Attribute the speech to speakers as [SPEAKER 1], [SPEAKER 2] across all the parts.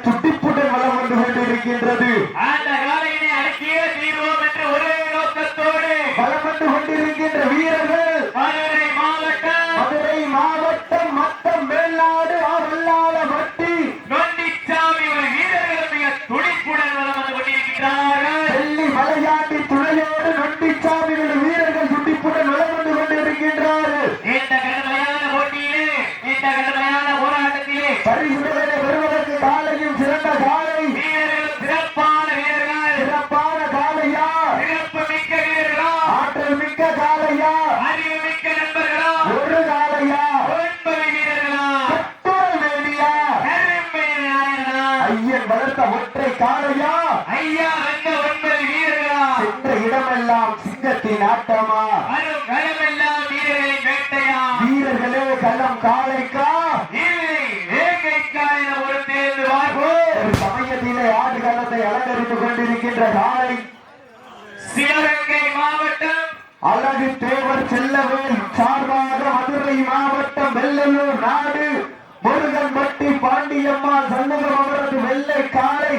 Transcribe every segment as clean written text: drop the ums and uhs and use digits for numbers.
[SPEAKER 1] துடிப்புடன் வளம் வந்து கொண்டிருக்கின்றது.
[SPEAKER 2] அந்த காலையினை அடக்கிய தீர்வோம் என்று ஒரே நோக்கத்தோடு
[SPEAKER 1] வளம் வந்து கொண்டிருக்கின்ற வீரர்கள்
[SPEAKER 2] மதுரை மாவட்டம்
[SPEAKER 1] மத்தம் மேல்நாடு வல்லாள வட்டி
[SPEAKER 2] நொண்டிச்சாமி வீரர்கள் மிக துடிப்புடன் வளம் வந்து கொண்டிருக்கிறார்கள்.
[SPEAKER 1] வெள்ளி மலையாண்டி துணையோடு நொண்டிச்சாமி வீரர்கள் துடிப்புடன் வளம் வந்து கொண்டிருக்கின்றார்கள்.
[SPEAKER 2] இந்த கடுமையான போட்டியிலே, இந்த கடுமையான போராட்டத்திலே
[SPEAKER 1] பரிசுகளை பெறுவதற்கு காலையும் சிறந்த காலை
[SPEAKER 2] வீரர்கள் சிறப்பான வீரர்கள்.
[SPEAKER 1] சிறப்பான காலையா,
[SPEAKER 2] சிறப்பு மிக்க வீரர்களா,
[SPEAKER 1] ஆற்றல் மிக்க காலையா,
[SPEAKER 2] அறிவு மிக்க நண்பர்களா,
[SPEAKER 1] ஒரு காலையா,
[SPEAKER 2] 9 வீரர்களா,
[SPEAKER 1] கட்டுரை வேண்டியா,
[SPEAKER 2] கரும்பை நாயகனா,
[SPEAKER 1] ஐயன் வளர்த்த ஒற்றை காலையா,
[SPEAKER 2] ஐயா வந்த 9 வீரர்களா,
[SPEAKER 1] சென்ற இடமெல்லாம் சிங்கத்தின் ஆட்டமா,
[SPEAKER 2] வரும் களமெல்லாம் வீரர்களின் வேட்டையா,
[SPEAKER 1] வீரர்களே களம் காலைக்கா
[SPEAKER 2] இல்லை வேங்கைக்கா என ஒரு தேர்ந்து வார்போ.
[SPEAKER 1] ஒரு சமயத்திலே ஆடு களத்தை அலங்கரித்துக் கொண்டிருக்கின்ற காலை
[SPEAKER 2] சிவகங்கை மாவட்டம்
[SPEAKER 1] அழகு தேவர் செல்லவேல் சார்பாக மதுரை மாவட்டம் வெள்ளலூர் நாடு முருகன்பட்டி பாண்டியம்மா சண்முகம் அவரது வெள்ளை காலை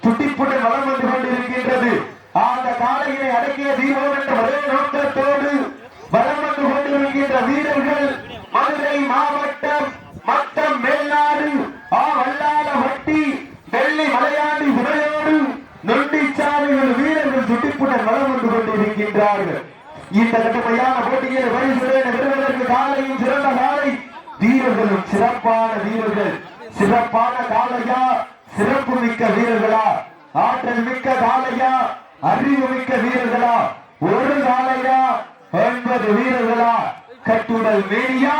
[SPEAKER 1] துடிப்புடன் வளம் வந்து கொண்டிருக்கின்றது. அந்த காலையினை அடக்கிய தீபம் என்ற ஒரே நோக்கத்தோடு வளம் வந்து கொண்டிருக்கின்ற வீரர்கள் மதுரை மாவட்டம் மத்தம் மேல்நாடு வல்லாள வட்டி வெள்ளி மலையாண்டி துணையோடு நொண்டிச்சாமிகள் வீரர்கள் துடிப்புடன் வளம் வந்து கொண்டிருக்கின்றார்கள். இந்த கடுமையான போட்டியில் பரிசுகளை பெறுவதற்கு காலையும் சிறந்த காலை, வீரர்களும் சிறப்பான வீரர்கள். சிறப்பான காலையா, சிறப்பு மிக்க வீரர்களா, ஆற்றல் மிக்க காலையா, அறிவு மிக்க வீரர்களா, ஒரு காலையா, 9 வீரர்களா, கட்டுடல் மேனியா,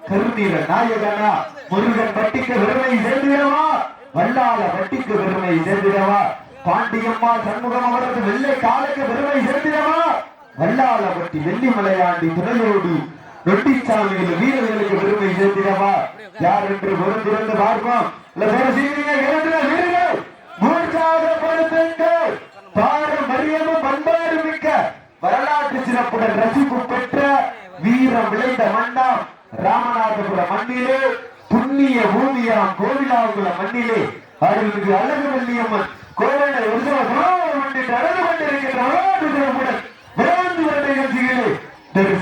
[SPEAKER 1] கருநீர நாயகனா, முருகன் வட்டிக்கு பெருமை சேர்ந்திடவா, வல்லாள வட்டிக்கு பெருமை சேர்ந்திடவா, பாண்டியம்மா சண்முகம் அவரது வெள்ளை காலைக்கு பெருமை சேர்ந்திடவா, வல்லாள வட்டி வெள்ளி மலையாண்டி துணையோடு நொண்டிச்சாமிகள் வீரர்களுக்கு பெருமை சேர்த்திடவா, யார் என்று பொறுத்திருந்து பார்ப்போம். பாரம்பரியமும் பண்பாடு மிக்க வரலாற்று சிறப்புடன் ரசிப்பு பெற்ற வீரம் விளைந்த மண்ணாம் ராமநாதபுரம் மண்ணிலே, புண்ணிய பூமியாம் கோவிலாங்குள மண்ணிலே அருள்மிகு அழகு வள்ளியம்மன் கோவிலை நடந்து கொண்டிருக்கின்ற நிகழ்ச்சிகளே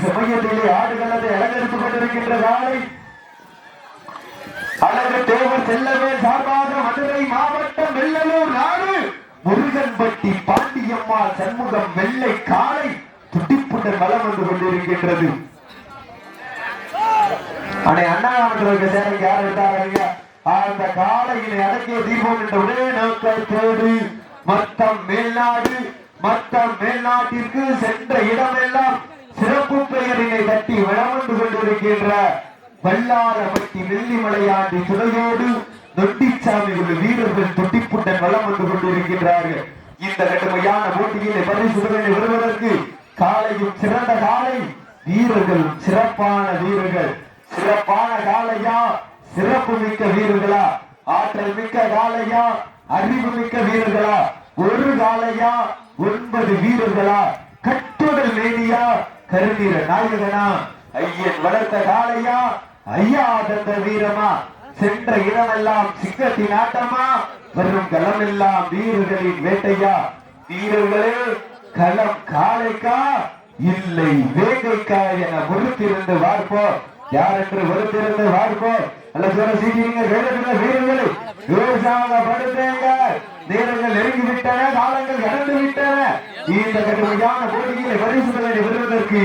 [SPEAKER 1] சமயத்திலே ஆடுகளத்தை அலங்கரித்துக் கொண்டிருக்கின்ற காலை அழகு தேவர் செல்லவே சார்பாக மதுரை மாவட்டம் வெள்ளலூர் நாடு முருகன்பட்டி பாண்டியம்மா சண்முகம் வெள்ளை காலை துடிப்புடன் வளம் வந்து கொண்டிருக்கின்றது. அண்ணாமற்றவர்கள் சேவைக்கு யார் எடுத்தாங்க? அந்த காலையினை அடக்கிய தீபம் என்ற ஒரே நோக்கத்தோடு மத்தம் மேல்நாட்டிற்கு சென்ற இடமெல்லாம் சிறப்பு பெயரினை தட்டி வளம் வந்து கொண்டிருக்கின்ற வல்லாரப்பட்டி வெள்ளி மலையாண்டி துணையோடு நொண்டிச்சாமிகள் வீரர்கள் துடிப்புடன் வளம் வந்து கொண்டிருக்கின்றார்கள். இந்த கடுமையான போட்டியிலே பரிசுகளை பெறுவதற்கு காலையும் சிறந்த காலை, வீரர்களும் சிறப்பான வீரர்கள். சிறப்பான காலையா, சிறப்பு மிக்க வீரர்களா, ஆற்றல் மிக்க காலையா, அறிவு மிக்க வீரர்களா, ஒரு காலையா, 9 வீரர்களா, கட்டுடல் மேனியா, கருநீர நாயகனா, ஐயன் வளர்த்த காலையா, ஐயா தந்த வீரமா, சென்ற இடமெல்லாம் சிங்கத்தின் ஆட்டமா, வரும் களமெல்லாம் வீரர்களின் வேட்டையா, வீரர்களே களம் காலைக்கா இல்லை வேங்கைக்கா என பொறுத்திருந்து பார்ப்போம். யார் என்று பொறுத்திருந்து பார்ப்போம். அல்ல சொல்ல சீக்கிரங்க வீரர்களை விவசாயப்படுத்துங்க. நேரங்கள் நெருங்கி விட்டன, காலங்கள் கடந்து விட்டன. இந்த கடுமையான போட்டியை பரிசுகளை பெறுவதற்கு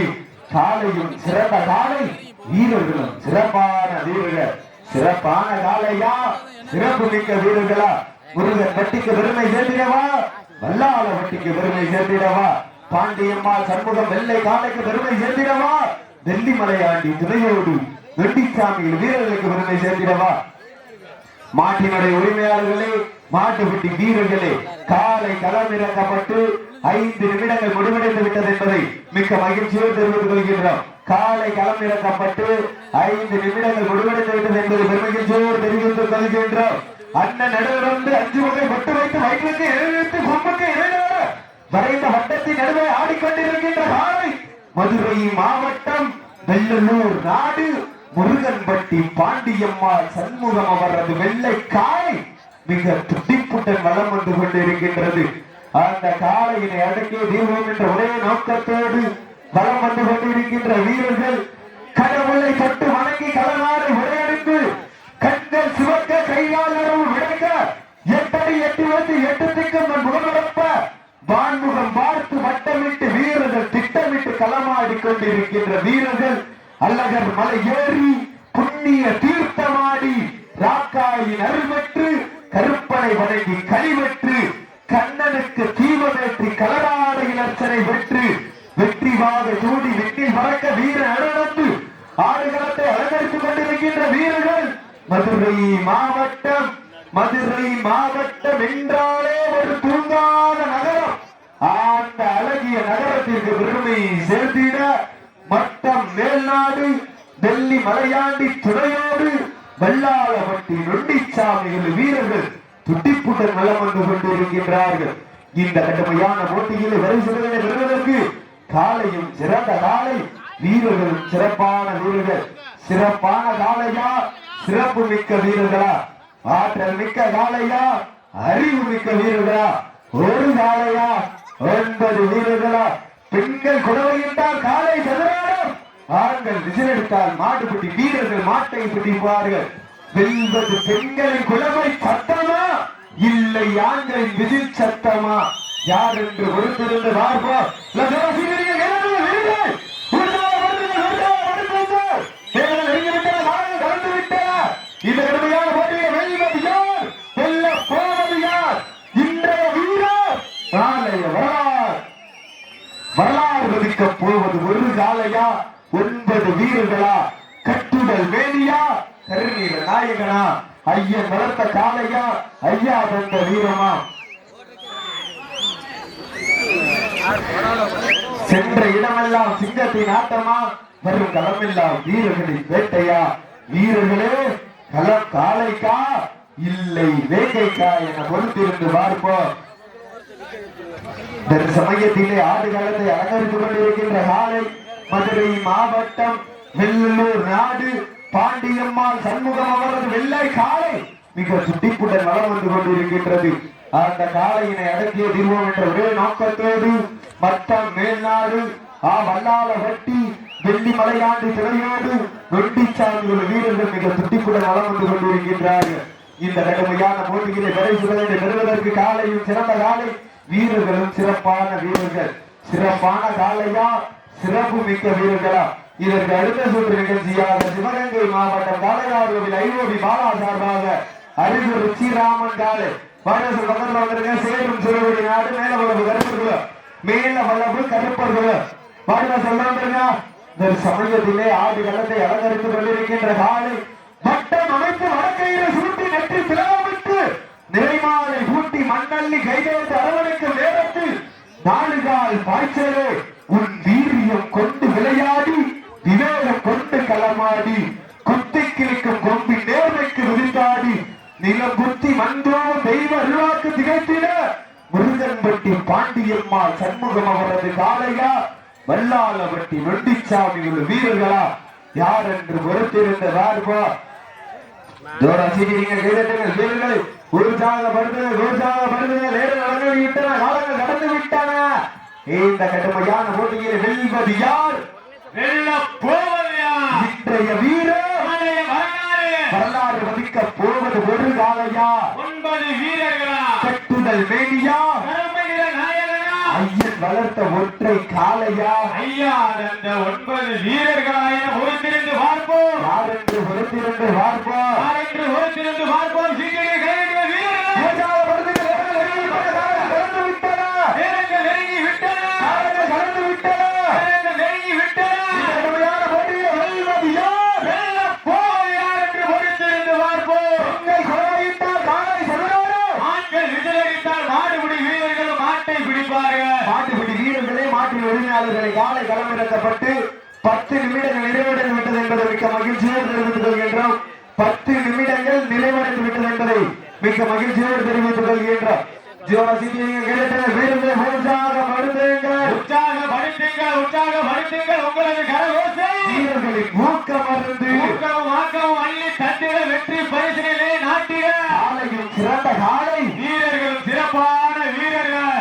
[SPEAKER 1] காலையும் சிறந்த காலை, வீரர்களும் சிறப்பான வீரர்கள். சிறப்பான காலையா, சிறப்பு மிக்க வீரர்களா, முருகன் வட்டிக்கு பெருமை சேர்த்திடவா, வல்லாள வட்டிக்கு பெருமை சேர்த்திடவா, பாண்டியம்மா சண்முகம் வெள்ளை காலைக்கு பெருமை சேர்த்திடவா, வெள்ளி மலையாண்டி துணையோடு நொண்டிச்சாமிகள் வீரர்களுக்கு பெருமை சேர்த்திடவா. மாட்டினுடைய உரிமையாளர்களே, மாட்டுப்பட்டி வீரர்களே, காலை களமிறக்கப்பட்டு 5 நிமிடங்கள் முடிவடைந்து விட்டது என்பதை மிக்க மகிழ்ச்சியோடு தெரிவித்துக் கொள்கின்றோம். காலை களமிறக்கப்பட்டு 5 நிமிடங்கள் முடிவடைந்து விட்டது என்பதை பெருமகிழ்ச்சியோடு தெரிவித்துக் கொள்கின்றோம். அண்ணன் நடுவிலிருந்து 5 வகை பட்டு வைத்து வயிற்றுக்கு இறைவித்து கொம்புக்கு இறைநாட வரைந்த வட்டத்தின் நடுவே ஆடிக்கொண்டிருக்கின்ற காலை மதுரை மாவட்டம் வெள்ளலூர் நாடு முருகன்பட்டி பாண்டியம்மா சண்முகம் அவரது வெள்ளை காலை மிக துடிப்புடன் வளம் வந்து கொண்டிருக்கின்றது. அந்த காளையினை அடக்கிய தீர்வோம் என்ற ஒரே நோக்கத்தோடு வளம் வந்து கொண்டிருக்கின்ற வீரர்கள் கடவுளை தொட்டு வணங்கி களமாறை உரையடித்து கண்கள் சிவக்க கையால் உறவு விளக்க எட்டடி எட்டி வந்து எட்டு திக்கம் முகமடப்ப வான்முகம் பார்த்து வட்டமிட்டு வீரர்கள் திட்டமிட்டு களமாடி கொண்டிருக்கின்ற வீரர்கள் அல்லகர் மலை ஏறி புண்ணிய தீர்த்தமாடி ராக்காயின் அருள்பெற்று கருப்பனை வணங்கி கழிவெற்று கண்ணனுக்கு தீபமேற்றி கலராடையில் அர்ச்சனை பெற்று வெற்றிவாக சூடி வெற்றில் பறக்க வீர நடந்து ஆடுகளத்தை அலங்கரித்துக் கொண்டிருக்கின்ற வீரர்கள் மதுரை மாவட்டம் என்றாலே ஒரு தூங்காத நகரம். அந்த அழகிய நகரத்திற்கு பெருமை சேர்த்திட மட்டம் மேல்நாடு டெல்லி மலையாண்டி துணையோடு வல்லாளப்பட்டி நொண்டிச்சாமிகள் வீரர்கள் துட்டிப்புடன் நலம் வந்து கொண்டிருக்கின்றார்கள். இந்த கடுமையான போட்டியில் வரிசைகளை பெறுவதற்கு காலையும் சிறந்த காலை, வீரர்களும் சிறப்பான வீரர்கள். சிறப்பான காலையா, சிறப்பு மிக்க வீரர்களா, ஆற்றல் மிக்க காலையா, அறிவு மிக்க வீரர்களா, ஒரு காலையா, 9 வீரர்களா? பெண்கள் குடவையிட்டால் காலை சதுராடும், ஆண்கள் விசிலெடுத்தால் மாட்டுப்பட்டி வீரர்கள் மாட்டை பிடிப்பார்கள். வெல்வது பெண்களின் குழவை சத்தமா இல்லை ஆண்களின் விசில் சத்தமா? யார் என்று பொறுத்திருந்து பார்ப்போம். இந்த கடுமையான போட்டியை வெல்வது யார், வெல்ல போவது யார்? இன்றைய வீரர் காலைய வரலாறு பதிக்க போவது ஒரு காலையா, 9 வீரர்களா? கட்டுடல் வேணியா, கருநீர நாயகனா? ஐயன் வளர்த்த காலையா, ஐயா தந்த வீரமா? சென்ற இடமெல்லாம் சிங்கத்தின் ஆட்டமா, வரும் களமெல்லாம் வீரர்களின் வேட்டையா? வீரர்களே, களம் காளைக்கா இல்லை வேங்கைக்கா என பொறுத்திருந்து பார்ப்போம். சமயத்திலே ஆடுகளத்தை அலங்கரித்துக் கொண்டிருக்கின்ற காலை மதுரை மாவட்டம் வெள்ளலூர் நாடு பாண்டியம்மாள் சண்முகம் அவரது வெள்ளை காலை மிக துடிப்புடன் வளம் வந்து கொண்டிருக்கின்றது. அந்த காளையினை அடக்கிய தீர்வோம் என்ற ஒரே நோக்கத்தோடு மட்டம் மேல்நாடு வல்லாளப்பட்டி வெள்ளி மலையாண்டி துறையோடு நொண்டிச்சாமிகள் வீரர்கள் மிக துடிப்புடன் வளம் வந்து கொண்டிருக்கின்றார்கள். இந்த கடுமையான போட்டிகளை பெறுவதற்கு காலையும் சிறந்த காலை, வீரர்களும் சிறப்பான வீரர்கள். சிறப்பான காலையா, சிறப்பு மிக்க வீரர்களா? இதற்கு அடுத்த சுற்று நிகழ்ச்சியாக சிவகங்கை மாவட்டம் காளையார்கோவில் ஐஓபி பாலா சார்பாக அறிவு ருச்சிராமன் காலை பக்கத்துல வந்துருங்க. சேரும் சிறுவடி நாடு மேல வளவு கருப்பர்கள், மேல வளவு கருப்பர்கள் பாருங்க சொல்லுங்க. இந்த சமயத்திலே ஆடு களத்தை அலங்கரித்துக் கொண்டிருக்கின்ற காலை வட்டம் அமைத்து வடக்கையில சூட்டி நெற்றி பிளவிட்டு நிறைமாலை பூட்டி மண்ணள்ளி கைதேர்த்து அரவணைக்கும் நேரத்தில் நாடுகால் பாய்ச்சலே உன் வீரியம் கொண்டு விளையாடி விவேகம் கொண்டு களமாடி குத்தி கிழிக்கும் கொம்பின் நேர்மைக்கு விரித்தாடி நிலம் குத்தி மன்றோ தெய்வ அருளாக்கு திகழ்த்திட முருகன்பட்டி பாண்டியம்மாள் சண்முகம் அவரது காளையா, வல்லாளப்பட்டி நொண்டிச்சாமி வீரர்களா? யார் என்று பொறுத்திருந்த வார்பா வீரர்களை உற்சாகப்படுத்துங்கள். நேரம் நடந்து விட்டன, காலங்கள் கடந்து விட்டன. இந்த கடுமையான போட்டியில் வெல்வது யார், வெல்ல போவது யார்? இன்றைய வீரர் வரலாறு பதிக்க போவது ஒரு காலையா, 9 வீரர்களா? கட்டுதல் வேணியா, ஐயன் வளர்த்த ஒற்றை காலையா? ஐயா அந்த 9 வீரர்களா என பொறுத்திருந்து பார்ப்போம். யார் என்று பொறுத்திருந்து பார்ப்போம். யார் என்று பொறுத்திருந்து பார்ப்போம். மாட்டுப்பிடி வீரர்களே, மாட்டின் உரிமையாளர்களை காலை களமிறக்கப்பட்டு 10 நிமிடங்கள் நிறைவடைந்து விட்டது என்பதை மிக்க மகிழ்ச்சியோடு தெரிவித்துக் கொள்கின்றோம். 10 நிமிடங்கள் நிறைவடைந்து விட்டது என்பதை மிக்க மகிழ்ச்சியோடு தெரிவித்துக் கொள்கின்றோம். வீரர்களை உற்சாகப்படுத்துங்கள். உங்களது கரகோசை வீரர்களின் ஊக்கம் அருந்து வெற்றி பரிசிலே நாட்டிய சிறந்த காலை
[SPEAKER 2] வீரர்களும் சிறப்பான வீரர்கள்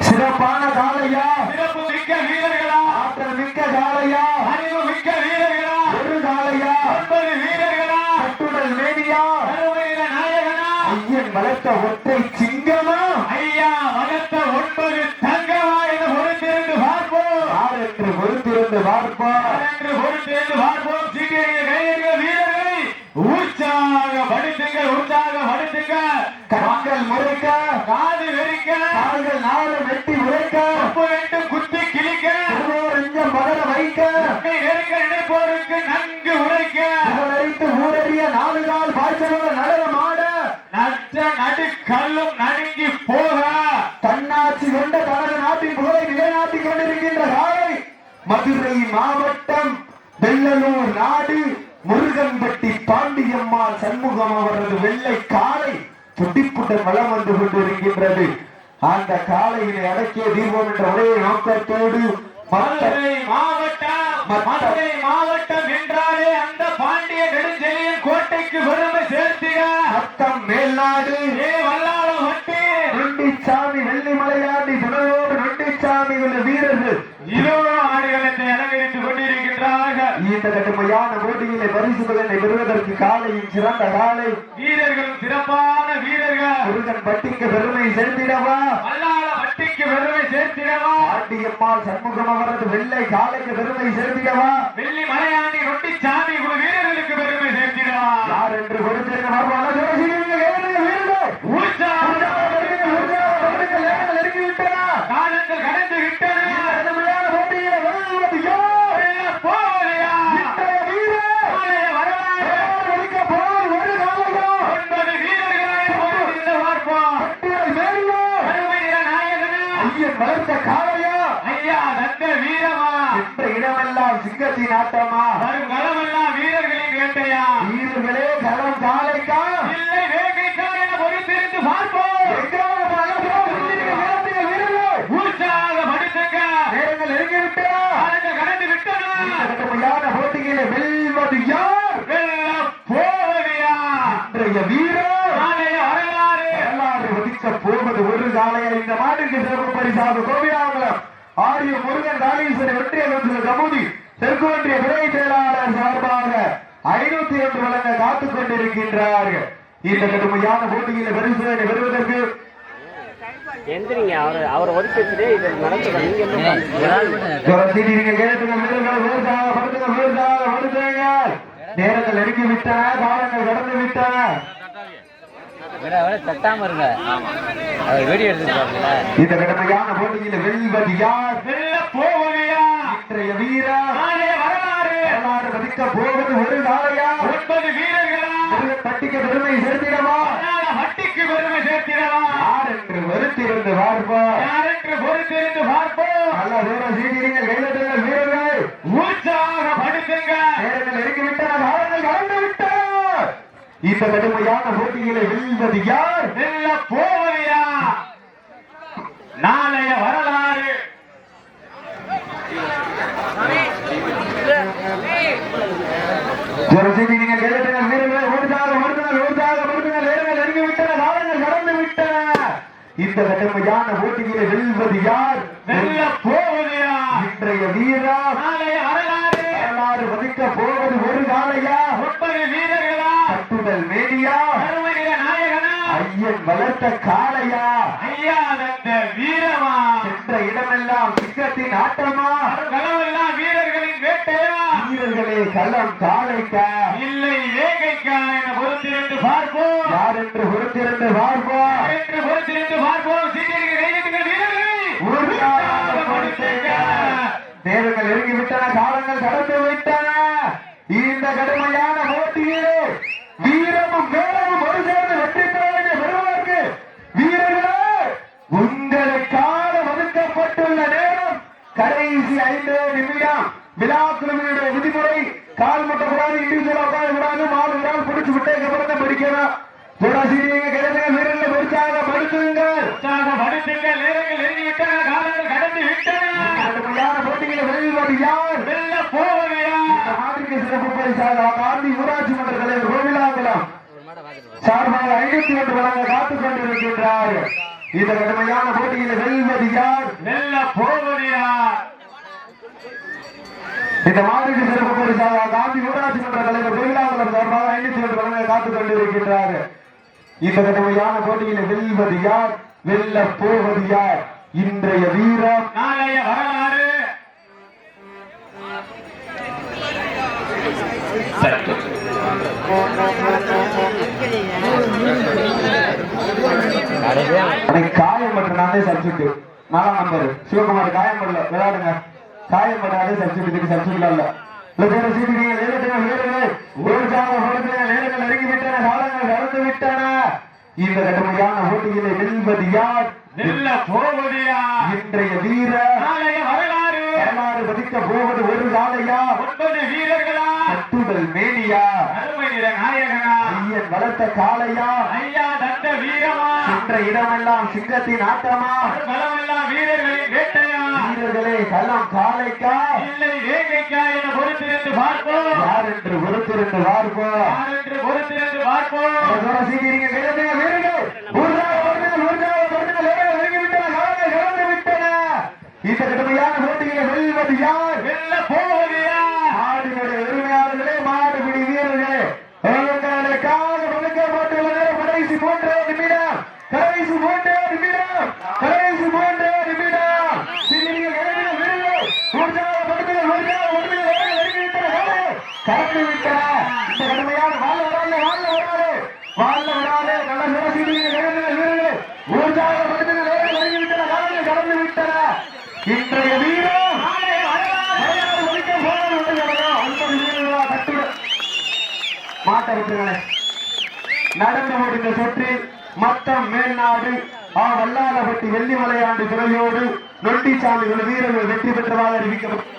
[SPEAKER 1] சிறப்பான காலையா
[SPEAKER 2] சிறப்பு மிக்க வீரர்களா
[SPEAKER 1] ஆற்றல் மிக்க காலையா
[SPEAKER 2] அறிவு மிக்க வீரர்களா
[SPEAKER 1] ஒரு காலையா
[SPEAKER 2] 9 வீரர்களா
[SPEAKER 1] கட்டுடல் மேனியா
[SPEAKER 2] கருமையில நாயகனா
[SPEAKER 1] ஐயன் வளர்த்த ஒற்றை சிங்கமா
[SPEAKER 2] ஐயா வளர்த்த 9 தங்கமா என பொறுத்திருந்து பார்ப்போம்
[SPEAKER 1] யார் என்று பொறுத்திருந்து பார்ப்போம்
[SPEAKER 2] என்று பொறுத்திருந்து பார்ப்போம் சீக்கிரிய கையெழுந்த வீரர்களை உற்சாகப்படுத்துங்க
[SPEAKER 1] கண்கள் முறைக்க
[SPEAKER 2] காது வெறிக்க
[SPEAKER 1] கால்கள் நாலு வெட்டி உரைக்க
[SPEAKER 2] வேண்டும் குத்தி கிழிக்க
[SPEAKER 1] நெஞ்சம் பதற வைக்க
[SPEAKER 2] நெருக்க நினைப்போருக்கு நன்கு உரைக்க
[SPEAKER 1] உரைத்து ஊரறிய நாலு நாள் பாய்ச்சலோட நடனமாட
[SPEAKER 2] நட்ட நடுக்கல்லும் நடுங்கி போக
[SPEAKER 1] தன்னாட்சி கொண்ட தனது நாட்டின் புகழை நிலைநாட்டிக் கொண்டிருக்கின்ற காலை மதுரை மாவட்டம் வெள்ளலூர் நாடு முருகன்பட்டி பாண்டியம்மாள் சண்முகம் அவரது வெள்ளை காலை துடிப்புடன் வளம் வந்து கொண்டிருக்கின்றது. அந்த காலையினை அடக்கிய தீபம் என்ற ஒரே நோக்கத்தோடு
[SPEAKER 2] மதுரை மாவட்டம் என்றாலே அந்த பாண்டிய நெடுஞ்செழியன் கோட்டைக்கு பெருமை சேர்த்திட
[SPEAKER 1] மொத்தம் மேல்நாடு
[SPEAKER 2] வல்லாளம் வட்டி
[SPEAKER 1] நொண்டிச்சாமி வெள்ளிமலையாண்டி துணையோடு நொண்டிச்சாமி உள்ள வீரர்கள்
[SPEAKER 2] இதோ ஆடுகளத்தை அலங்கரித்துக் கொண்டிருக்கின்றார்கள்.
[SPEAKER 1] இந்த கடுமையான போட்டியிலே பரிசு பலனை பெறுவதற்கு காலையின் சிறந்த காலை
[SPEAKER 2] வீரர்களும் சிறப்பான வீரர்கள்
[SPEAKER 1] முருகன் பட்டிக்கு பெருமை சேர்த்திடவா
[SPEAKER 2] வல்லாள வட்டிக்கு பெருமை சேர்த்திடவா
[SPEAKER 1] பாண்டியம்மாள் சண்முகம் அவரது வெள்ளை காலைக்கு பெருமை சேர்த்திடவா
[SPEAKER 2] வெள்ளி மலையாண்டி நொண்டிச்சாமி குழு வீரர்களுக்கு பெருமை சேர்த்திடவா
[SPEAKER 1] யார் என்று கொடுத்திருக்க
[SPEAKER 2] காலங்கள் கடந்து விட்டன.
[SPEAKER 1] வளர்த்த காலையா
[SPEAKER 2] ஐயா தந்த வீரமா
[SPEAKER 1] என்ற இடமெல்லாம் சிங்கத்தின் ஆட்டமா
[SPEAKER 2] வரும் களமெல்லாம் வீரர்களின் வேட்டையா
[SPEAKER 1] வீரர்களே களம் காலைக்கா
[SPEAKER 2] இல்லை வேகைக்கா என பொறுத்திருந்து பார்ப்போம். உற்சாகப்படுத்துங்க.
[SPEAKER 1] நேரங்கள் நெருங்கிவிட்டன.
[SPEAKER 2] காலங்கள் கடந்து விட்டன.
[SPEAKER 1] கடுமையான போட்டியிலே வெல்வது யார்
[SPEAKER 2] வெல்ல போவது யார்?
[SPEAKER 1] இன்றைய வீரர்
[SPEAKER 2] நாளைய வரலாறு
[SPEAKER 1] வரலாறு ஒதுக்க போவது ஒரு காலையா இந்த மாட்டிற்கு சிறப்பு பரிசாக கோவிலாங்குளம் ஆரிய முருகன் காளீஸ்வரர் ஒன்றிய கவுன்சிலர் கமுதி தெற்கு ஒன்றிய துணை செயலாளர் சார்பாக 501 வழங்க காத்துக் கொண்டிருக்கின்றார்கள். இந்த கடுமையான போட்டியில் பரிசுகளை பெறுவதற்கு
[SPEAKER 3] எந்திரிங்க அவர் ஒதுக்கி வச்சுட்டு இது நடக்குது நீங்க
[SPEAKER 1] நீங்கள் கேட்டுங்க வீரர்கள் படுத்துங்க நேரங்கள் நெருங்கி விட்டன காலங்கள் கடந்து விட்டன
[SPEAKER 3] தட்டாம இருங்க வீடியோ எடுத்துருக்காங்க.
[SPEAKER 1] இந்த கடுமையான போட்டியில் வெல்வது யார்
[SPEAKER 2] வெல்ல போவது யார்?
[SPEAKER 1] இன்றைய வீரர்
[SPEAKER 2] நாளைய வரலாறு
[SPEAKER 1] வரலாறு மதிக்க போவது ஒரு காலையா
[SPEAKER 2] 9 வீரர்களா
[SPEAKER 1] பட்டிக்கு பெருமை சேர்த்திடவா
[SPEAKER 2] வல்லாள வட்டிக்கு பெருமை சேர்த்திடவா
[SPEAKER 1] யார் என்று வருத்திருந்து பார்ப்போம்
[SPEAKER 2] யார் என்று பொறுத்திருந்து பார்ப்போம்.
[SPEAKER 1] நல்ல தூரம் சீட்டிகள் கைதட்டுங்கள் வீரர்கள்
[SPEAKER 2] உற்சாகப்படுத்துங்க.
[SPEAKER 1] நேரங்கள் நெருங்கிவிட்டன காலங்கள் கடந்து விட்டன. இந்த கடுமையான போட்டிகளை வெல்வது யார்
[SPEAKER 2] வெல்ல போவது யார்? நாளைய வரலாறு
[SPEAKER 1] ஒரு செய்தி நீங்கள் கைதட்டுங்கள் வீரர்கள் ஓடுதாங்க நேரங்கள் நெருங்கிவிட்டன காலங்கள் கடந்து விட்டன. இந்த கடுமையான போட்டிகளை வெல்வது யார்
[SPEAKER 2] வெல்ல போவது யார்?
[SPEAKER 1] இன்றைய வீரா
[SPEAKER 2] நாளைய வரலாறு
[SPEAKER 1] வரலாறு மதிக்க போவது ஒரு காலையா
[SPEAKER 2] 9 வீரர்களா
[SPEAKER 1] கட்டுடல் மேனியா
[SPEAKER 2] கருமை நிற நாயகனா
[SPEAKER 1] ஐயன் வளர்த்த காளையா
[SPEAKER 2] ஐயா தந்த வீரமா
[SPEAKER 1] என்ற இடமெல்லாம் சிங்கத்தின் ஆட்டமா
[SPEAKER 2] களமெல்லாம் வீரர்களின் வேட்டையா
[SPEAKER 1] வீரர்களே களம் காளைக்கா
[SPEAKER 2] இல்லை வேகைக்கா என பொறுத்திருந்து பார்ப்போம்.
[SPEAKER 1] யார் என்று பொறுத்திருந்து பார்ப்போம்
[SPEAKER 2] யார் என்று பொறுத்திருந்து பார்ப்போம். சீட்டிற்கு கைதட்டுங்கள் வீரர்களை உற்சாகப்படுத்துங்க.
[SPEAKER 1] நேரங்கள் நெருங்கிவிட்டன காலங்கள் கடந்து விட்டன. இந்த கடுமையான போட்டியிலே வீரமும் வேலமும் ஒரு சேர்ந்து வெற்றி பெறுவதற்கு வீரர்களே உங்களுக்காக ஒதுக்கப்பட்டுள்ள நேரம் கடைசி 5 நிமிடம். விழா குழுவினுடைய விதிமுறை கால் முட்டக்கூடாது, இண்டிவிஜுவல் உட்காரக்கூடாது, 4 விடால் பிடிச்சு விட்டேன் படிக்கணும். வீரர்கள் உற்சாகப்படுத்துங்கள்.
[SPEAKER 2] நேரங்கள் நெருங்கிவிட்டன காலங்கள் கடந்து விட்டன.
[SPEAKER 1] கடுமையான போட்டிகளை வெல்வது யார்
[SPEAKER 2] வெல்ல போவது யார்?
[SPEAKER 1] நாட்டிற்கு சிறப்பு பரிசாக காந்தி ஊராட்சி மன்ற தலைவர் கோவிலாங்குளம் சார்பாக 501 வழங்க காத்துக் கொண்டிருக்கின்றார். இந்த கடுமையான போட்டியில் வெல்வது யார்,
[SPEAKER 2] வெல்ல போவது யார்?
[SPEAKER 1] இந்த மாநில சிறப்பு பரிசாக காந்தி ஊராட்சி மன்ற தலைவர் கோயிலாளர் சார்பாக 501 வழங்க காத்துக் கொண்டிருக்கின்றார். இந்த கடுமையான போட்டியில் வெல்வது யார், வெல்ல போவது யார்? இன்றைய வீரம்,
[SPEAKER 2] நாளைய வரலாறு.
[SPEAKER 1] காயம் பண்ற நானே சப்ஜெக்ட் 4ஆம் நம்பர் சிவகுமார் காயம் பண்ணல, விளையாடுங்க. காயம் பண்ணாதே சப்ஜெக்ட் சப்ஜெக்ட்ல இல்ல. இந்த கடுமையான போட்டியிலே வெல்வது யார்,
[SPEAKER 2] வெல்ல போவது யார்?
[SPEAKER 1] இன்றைய வீர
[SPEAKER 2] நாளைய வரலாறு.
[SPEAKER 1] வரலாறு பதிக்க போவது ஒரு காலையா,
[SPEAKER 2] 9 வீரர்களா,
[SPEAKER 1] கட்டுதல் மேனியா,
[SPEAKER 2] அருமை நிற நாயகனா,
[SPEAKER 1] ஐயன் வளர்த்த காளையா,
[SPEAKER 2] ஐயா தந்த வீரமா,
[SPEAKER 1] சென்ற இடமெல்லாம் சிங்கத்தின் ஆட்டமா,
[SPEAKER 2] பலமெல்லாம் வீரர்களின் வேட்டையா,
[SPEAKER 1] வீரர்களே களம் காளைக்கா
[SPEAKER 2] இல்லை வேங்கைக்கா என பொறுத்திருந்து பார்ப்போம்.
[SPEAKER 1] யார் என்று பொறுத்திருந்து பார்ப்போம்.
[SPEAKER 2] யார் என்று பொறுத்திருந்து பார்ப்போம்.
[SPEAKER 1] இந்த கடுமையான போட்டியை வெல்வது யார்,
[SPEAKER 2] வெல்ல போவது யார்?
[SPEAKER 1] ஆடினுடைய உரிமையாளர்களே, மாடுபிடி வீரர்களே, உங்களுக்காக ஒதுக்கப்பட்டுள்ள நேரம் கடைசி 3 நிமிடம், கடைசி 3 நிமிடம், கடைசி 3 நிமிடம். கலந்து விட்டன. இந்த கடுமையான வாழ்ல வராது நல்ல உற்சாகப்படுத்தின நேரம் நெருங்கிவிட்டன, காலங்கள் கடந்து விட்டன. இன்றைய வீரம் மாட்ட விட்டுங்களே. நடந்து முடிந்த சுற்றில் மத்தம் மேல்நாடு வல்லாலப்பட்டி வெள்ளிமலையாண்டு துறையோடு நொண்டிச்சாமிகள் வீரர்கள் வெற்றி பெற்றதாக அறிவிக்கப்பட்டது.